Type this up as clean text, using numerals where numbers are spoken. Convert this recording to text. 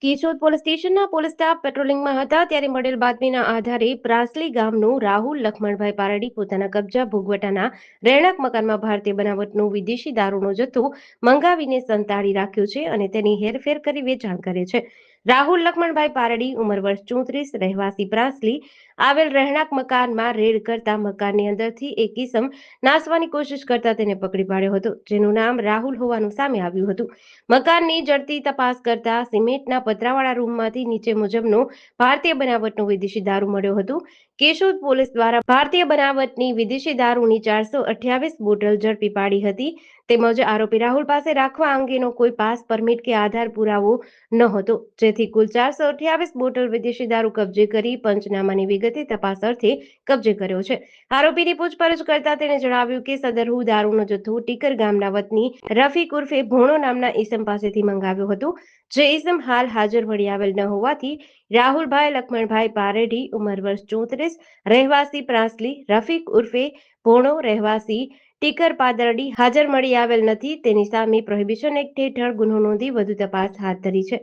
Keshod police સ્ટેશનના police staff પેટ્રોલિંગમાં હતા ત્યારે મળેલ બાતમીના આધારે પ્રાસલી ગામનું રાહુલ લખમણભાઈ પારડી પોતાના કબજા ભોગવટાના રહેણાંક મકાનમાં ભારતીય બનાવટનું વિદેશી દારૂનો જથ્થો મંગાવીને સંતાડી રાખ્યો છે અને તેની હેરફેર કરી વેચાણ કરે છે. રાહુલ લખમણભાઈ પારડી ઉંમર વર્ષ 34 રહેવાસી પ્રાસલી આવેલ રહેણાંક મકાનમાં રેડ કરતા મકાનની અંદરથી એક કિસમ નાસવાની કોશિશ કરતા તેને પકડી પાડ્યો હતો, જેનું નામ રાહુલ હોવાનું સામે આવ્યું હતું. મકાનની જડતી તપાસ કરતા સિમેન્ટના પતરાવાળા રૂમમાંથી નીચે મુજબનો ભારતીય બનાવટનો વિદેશી દારૂ મળ્યો હતો. કેશોદ પોલીસ દ્વારા ભારતીય બનાવટની વિદેશી દારૂની 428 બોટલ ઝડપી પાડી હતી. તેમજ આરોપી રાહુલ પાસે રાખવા અંગેનો કોઈ પાસ, પરમિટ કે આધાર પુરાવો ન હતો, જેથી કુલ 428 બોટલ વિદેશી દારૂ કબજે કરી પંચનામાની વિગતે તપાસ અર્થે કબજે કર્યો છે. આરોપીની પૂછપરછ કરતા તેણે જણાવ્યું કે સદરહુ દારૂનો જથ્થો ટીકર ગામના વતની રફીક ઉર્ફે ભોણો નામના ઈસમ પાસેથી મંગાવ્યો હતો, જે ઈસમ હાલ હાજર મળી આવેલ ન હોવાથી રાહુલભાઈ લખમણભાઈ પારેડી ઉંમર વર્ષ 34 રહેવાસી પ્રાસલી, રફીક ઉર્ફે ભોણો રહેવાસી ટીકર પાદરડી હાજર મળી આવેલ નથી. તેની સામે પ્રોહિબિશન એક્ટ હેઠળ ગુનો નોંધી વધુ તપાસ હાથ ધરી છે.